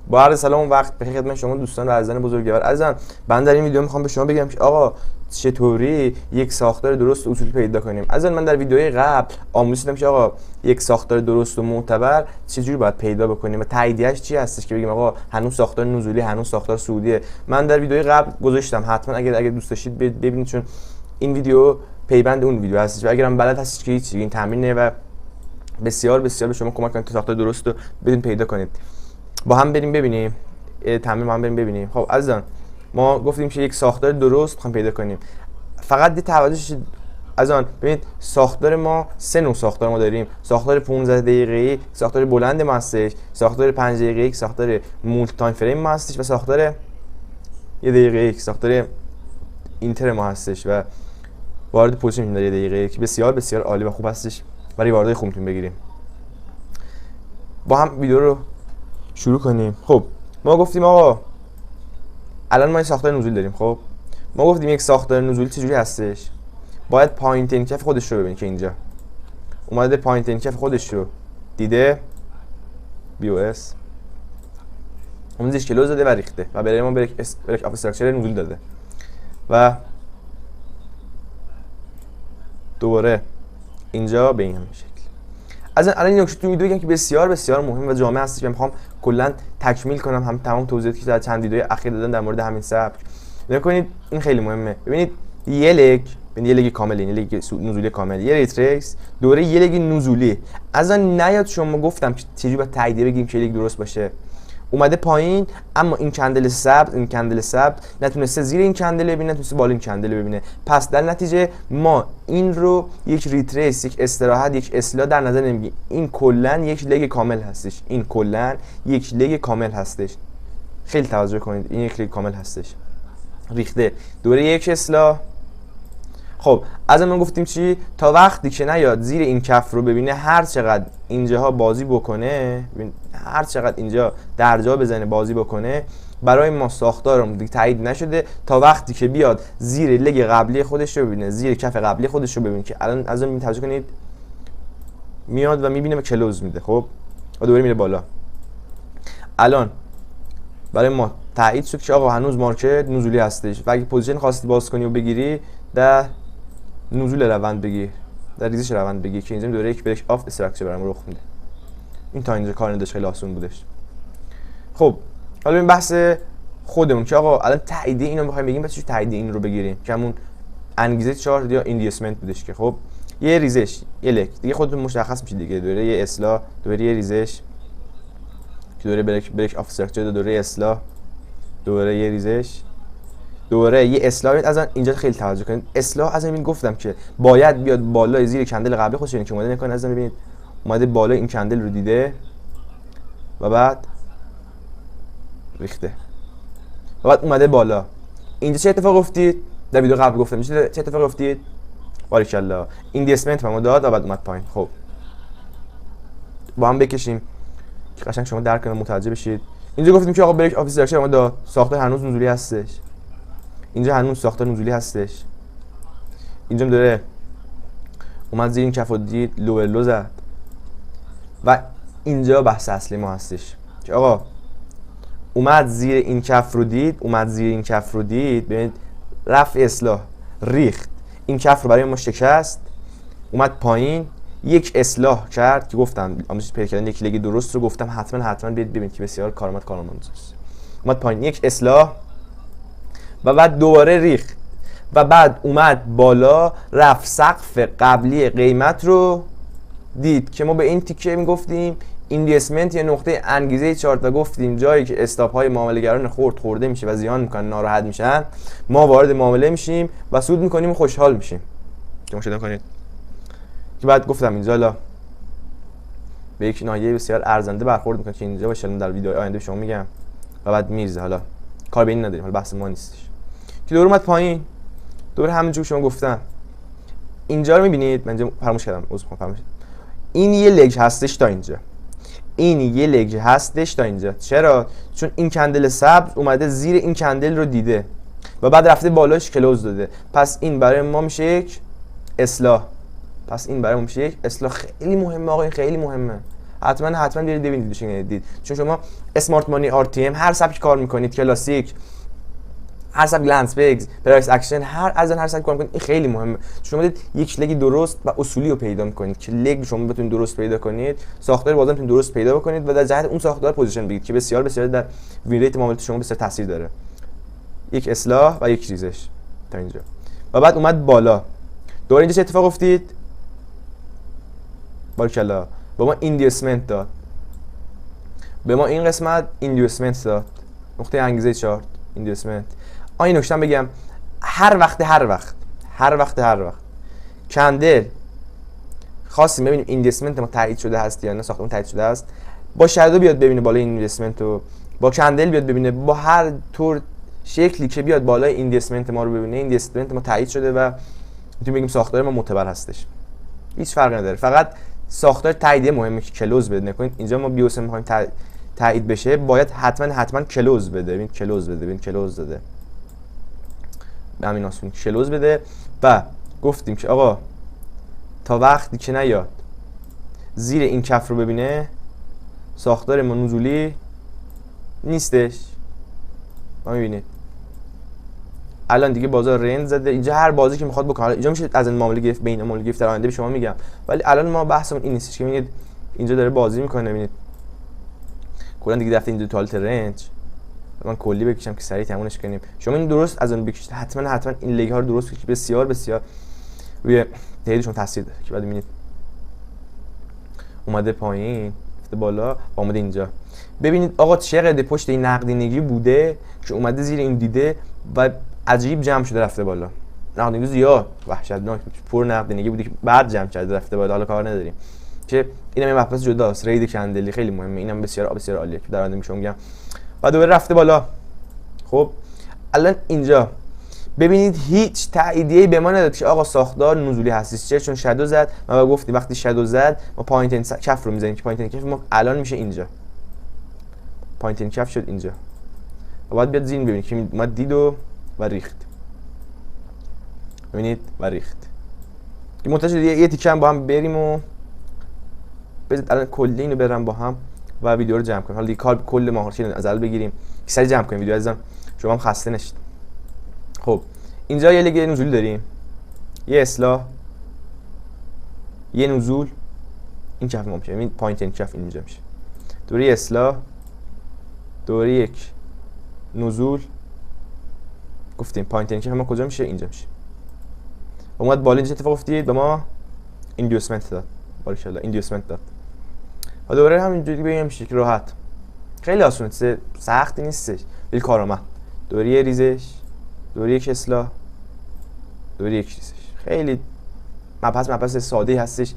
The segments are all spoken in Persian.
با عرض سلام وقت بخیر خدمت شما دوستان و عزیزان بزرگوار. عزیزان من در این ویدیو میخوام به شما بگم که آقا چطوری یک ساختار درست و اصولی پیدا کنیم. عزیزان من در ویدیوهای قبل آموزش دادم که آقا یک ساختار درست و معتبر چجوری باید پیدا بکنیم و تاییدیه‌اش چی هستش که بگیم آقا هنوز ساختار نزولی، هنوز ساختار صعودیه. من در ویدیوهای قبل گذاشتم، حتما اگر دوست داشتید ببینید، چون این ویدیو پیوند اون ویدیو هستش و اگرم بلد هستید که هیچ، این تمرینه و بسیار بسیار به شما کمک کنه تا ساختار درست رو بدون پیدا کنید. با هم بریم ببینیم تمرین، با هم بریم ببینیم. خب عزیزان ما گفتیم که یک ساختار درست می‌خوایم پیدا کنیم. فقط توجه شید عزیزان، ببینید ساختار ما سه نوع ساختار ما داریم: ساختار 15 دقیقه‌ای، ساختار بلند ما هستش، ساختار 5 دقیقه‌ای، ساختار مولتی تایم فریم ما هستش و ساختار 1 دقیقه‌ای، ساختار اینتر ما هستش و وارد پوزیشن می‌شه در 1 دقیقه‌ای که بسیار بسیار عالی و خوب هستش برای واردای خوب می‌تونیم بگیریم. با هم ویدیو رو شروع کنیم. خب ما گفتیم آقا الان ما یه ساختار نزولی داریم. خب ما گفتیم یک ساختار نزولی چجوری هستش؟ باید پایین ترین کف خودش رو ببینید که اینجا اومده پایین ترین کف خودش رو دیده، بی او اس اومدش کلوز داده و ریخته و برای ما بریک اف استراکچر نزولی داده و دوباره اینجا به این همین شکل. از الان این نکته تو ویدیو بگم که بسیار بسیار مهم و جامع هستش که میخوام کلا تکمیل کنم هم تمام توضیحاتی که در چند ویدیوی اخیر دادم در مورد همین سبک. نگاه کنید این خیلی مهمه. ببینید یه لگ کامل، یه لگ نزولی کامل، یه ریتریس، دوره یه لگ نزولی. از آن نیاد شما گفتم که چجوری باید تاییدیه بگیم که لگ درست باشه. اومده پایین اما این کندل سبز نتونسته زیر این کندل ببینه، نتونسته بالا این کندل ببینه. پس در نتیجه ما این رو یک ریتریس، یک استراحت، یک اصلاح در نظر نمیگیریم. این کلا یک لگ کامل هستش. این کلا یک لگ کامل هستش. خیلی توجه کنید، این یک لگ کامل هستش. ریخته دوره یک اصلاح. خب از من گفتیم چی؟ تا وقتی که نیاد زیر این کف رو ببینه، هر چقدر اینجاها بازی بکنه، هر چقدر اینجا درجا بزنه بازی بکنه، برای ما ساختارمون دیگه تایید نشده تا وقتی که بیاد زیر لگ قبلی خودش رو ببینه، زیر کف قبلی خودش رو ببینه که الان از اون توجه کنید میاد و میبینه و کلوز میده. خب و دوباره میره بالا. الان برای ما تایید شد که آقا هنوز مارکت نزولی هستش و اگه پوزیشن خواستی باز کنی و بگیری در نزول روند بگیر، در ریزش روند بگیر که اینجا دوره یک بریک آف استراکچر برام رخ میده. این تا اینجا کار نداشت، خیلی آسون بودش. خب حالا این بحث خودمون که آقا الان تاییدیه اینو می‌خوایم بگیم، بس چه تاییدیه این رو بگیریم که همون انگیزه چارت یا ایندیسمنت بودش که خب یه ریزش، یه لک دیگه خودتون مشخص میشه دیگه، دوره یه اصلاح، دوره یه ریزش که دوره بریک آف استراکچر، دوره اصلاح، دوره یه ریزش، دوره یه اصلاح. از اینجا خیلی توجه کنید. اصلاح از این گفتم که باید بیاد بالای زیر کندل قبلی خودش، یعنی که اومده نکنه از ببینید اومده بالای این کندل رو دیده و بعد ریخته و بعد اومده بالا. اینجا چه اتفاق افتید؟ در ویدیو قبل گفتم چه اتفاق افتید؟ باریکالله ایندیسمنت ما داد و بعد اومد پایین. خب با هم بکشیم که قشنگ شما درک کنید، متوجه بشید. اینجا گفتیم که آقا بریک آف استراکچر ما داد، ساختار هنوز نزولی هستش. اینجا هنوز ساختار نزولی هستش. اینجا داره اومد زیر این کف و دید، لو زد و اینجا بحث اصلی ما هستش که آقا اومد زیر این کف رو دید، ببینید رفع اصلاح، ریخت، این کف رو برای ما شکست، اومد پایین، یک اصلاح کرد که گفتم آموزش پیدا کردن یک لگ درست رو گفتم حتما ببینید که بسیار کارآمد است. اومد پایین، یک اصلاح و بعد دوباره ریخت و بعد اومد بالا، رفت سقف قبلی قیمت رو دید که ما به این تیکه میگفتیم ایندیسمنت یا نقطه انگیزه چارت و گفتیم جایی که استاپ های معامله‌گران خورده میشه و زیان میکنن، ناراحت میشن، ما وارد معامله میشیم و سود میکنیم و خوشحال میشیم. شما شده کنید که بعد گفتم اینجا لا به یک ناحیه بسیار ارزنده برخورد میکنه که اینجا باشه، در ویدیو آینده شما میگم و بعد میرزه. حالا کار به این نداریم، حالا بحث ما نیستش. که دور اومد پایین، دور همونجوری شما گفتم اینجا رو میبینید. من اینجا فراموش کردم، این یه لگ هستش تا اینجا، این یه لگ هستش تا اینجا. چرا؟ چون این کندل سبز اومده زیر این کندل رو دیده و بعد رفته بالاش کلوز داده. پس این برای ما میشه یک اصلاح. خیلی مهمه آقا، این خیلی مهمه. حتما برید ببینید. چون شما اسمارت مانی RTM هر سبکی کار میکنید، کلاسیک، هر سبک لنس بگز، پرایس اکشن، هر سبک کار میکنید، این خیلی مهمه. شما دید یک لگ درست و اصولی رو پیدا میکنید که لگ شما بتونید درست پیدا کنید، ساختار بازی بتونید درست پیدا بکنید و در جهت اون ساختار پوزیشن بگیرید که بسیار در وین ریت معاملات شما بسیار تاثیر داره. یک اصلاح و یک ریزش تا اینجا و بعد اومد بالا. دوباره اینجا چه اتفاق افتید؟ بارکلا با ما ایندیوسمنت داد، به ما این قسمت ایندیوسمنت داد، نقطه انگیزه چارت ایندیوسمنت. این نکته بگم، هر وقت کندل خواستیم ببینیم ایندیوسمنت ما تایید شده هست یا نه، ساختمون تایید شده است، با شادو بیاد ببینه بالای ایندیوسمنت رو، با کندل بیاد ببینه، با هر طور شکلی که بیاد بالای ایندیوسمنت ما رو ببینه، ایندیوسمنت ما تایید شده و میتونیم بگیم ساختار ما معتبر هستش. هیچ فرقی نداره، فقط ساختار تاییدیه مهمه که کلوز بده. نکنید اینجا ما بیوس می‌خوایم تایید بشه، باید حتما کلوز بده. ببین کلوز داده، به همین آسونی کلوز بده. و گفتیم که آقا تا وقتی که نیاد زیر این کف رو ببینه، ساختار ما نزولی نیستش. ما می‌بینید الان دیگه بازار رند زده، اینجا هر بازی که میخواد بکنه، اینجا میشه از این معامله گرفت، بین معامله گرفت در آینده به شما میگم، ولی الان ما بحثمون این نیستش که ببینید اینجا داره بازی میکنه. ببینید کلا دیگه رفته اینجا توالت رنج، من کلی بکشم که سریع تمومش کنیم. شما این درست از اون بکشید، حتما این لیگ ها رو درست بکشید، بسیار روی تریدشون تاثیر داره. که بعد میبینید اومده پایین، رفته بالا و اومده اینجا. ببینید آقا چقدر پشت این نقدینگی بوده که اومده زیر این دیده و عجیب جمع شده رفته بالا. نقدینگی زیاد وحشتناک پر نقدینگی بوده که بعد جمع کرده رفته بالا. حالا کار نداریم که اینم یه مبحث جداست. رید کندلی خیلی مهمه، اینم بسیار عالیه که در آینده میشم میگم. و دوباره رفته بالا. خب الان اینجا ببینید هیچ تاییدیه‌ای به ما نداد که آقا ساختار نزولی هستش. چرا؟ چون شادو زد. ما گفتیم وقتی شادو زد ما پوینت کف رو میزنیم که پوینت کف ما الان میشه اینجا. پوینت کف شد اینجا. و بعد بیاد زین ببینید که ما دید و ریخت. ببینید و ریخت. که منتظر یه تیکه هم با هم بریم و بذارید الان کلی اینو برم با هم و ویدیو رو جمع کنیم. حالا دیگه کل ماهوارچی از اول بگیریم که سری جمع کنیم ویدیو عزیزم، شما هم خسته نشید. خب اینجا یه لیگ نزولی داریم، یه اصلاح، یه نزول، این کف ما میشه. ببین پوینت این کف اینجا میشه. دوره اصلاح، دوره یک نزول، گفتیم پوینت این کف ما کجا میشه؟ اینجا میشه. اومد بالا اینجا اتفاق افتید به ما ایندیوسمنت داد. باریکلا ایندیوسمنت داد. و دوباره همینجوری بگیم میشه که راحت، خیلی آسونه، سختی نیستش، ولی کارآمد. دوره ریزش، دوره یک اصلاح، دوره یک ریزش، خیلی مبحث ساده هستش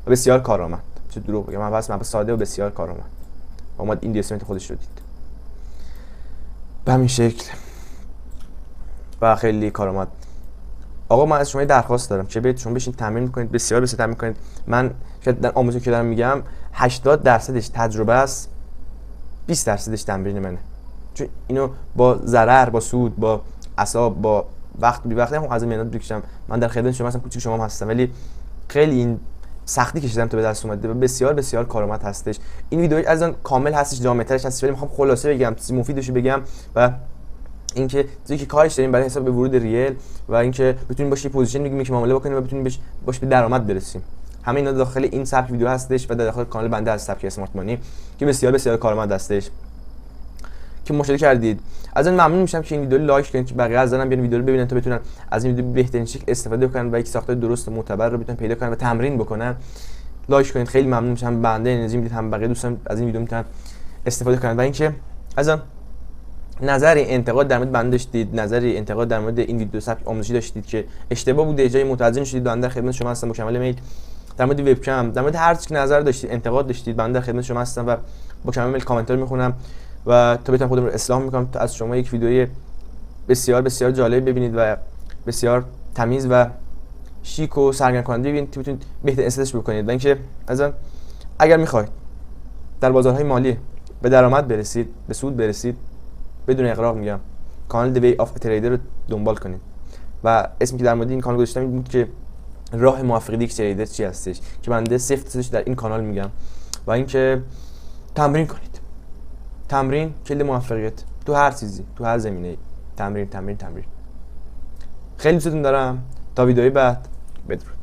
و بسیار کارآمد. چه دروغ بگم، مبحث ساده و بسیار کارآمد. اومد ایندیوسمنت خودش رو دید به همین شکل و خیلی کارآمد. آقا من از شما درخواست دارم که برید شما بشین تمرین میکنید، بسیار تمرین کنید. من شاید در آموزشی که دارم میگم 80% تجربه است، 20% تمرین منه. چون اینو با ضرر، با سود، با عصاب، با وقت بی وقتی هم از میانات بکشم. من در خدمت شما هستم، کوچیک شما هم هستم، ولی خیلی این سختی کشیدم تا به دست اومده و بسیار کارآمد هستش. این ویدیو از اون کامل هستش، جامع‌ترش هستش، ولی میخوام خلاصه بگم، چیز مفیدشو بگم و اینکه چیزی که کارش داریم برای حساب ورود ریل و اینکه بتونیم باشه پوزیشن بگیم که معامله بکنیم و بتونیم باش به درآمد برسیم. همه اینا داخل این سبک ویدیو هستش و در داخل کانال بنده از سبک اسمارت مانی که بسیار کارآمد هستش که مشاهده کردید. از این ممنون میشم که این ویدیو رو لایک کنید که بقیه از بیان ویدیو رو ببینن تا بتونن از این ویدیو بهترین شکل استفاده کنن و یک ساختار درست و معتبر رو بتونن پیدا کنن و تمرین بکنن. لایک کنید، خیلی ممنون میشم. بنده انرژی میدید، هم بقیه دوستان از این ویدیو میتونن استفاده کنن. و اینکه از نظری انتقاد در مورد بنده داشتید، نظری انتقاد در مورد این ویدیو سبک آموزشی داشتید که اشتباه بوده، جای متوجه شدید، بنده در خدمت شما هستم با کمال میل. در مورد وب کم، در مورد هر چیزی که نظر داشتید، انتقاد داشتید، بنده در خدمت شما هستم و با کمال میل کامنت رو میخونم و تا بتونم خودم رو اصلاح میکنم تا از شما یک ویدیوی بسیار جالب ببینید و بسیار تمیز و شیک و سرگرم کننده ببینید که بتونید بهتر استفاده بکنید. و اینکه اگر میخواید در بازارهای مالی به درآمد برسید، به سود برسید، بدون اغراق میگم کانال دی وی آف تریدر رو دنبال کنید. و اسمی که در مورد این کانال گذاشتم این بود که راه موفقیت یک تریدر چی هستش که بنده سفت در این کانال میگم و اینکه تمرین کنید. تمرین کلید موفقیت تو هر چیزی، تو هر زمینه‌ای. تمرین تمرین تمرین. خیلی دوستتون دارم. تا ویدیوی بعد بدرود.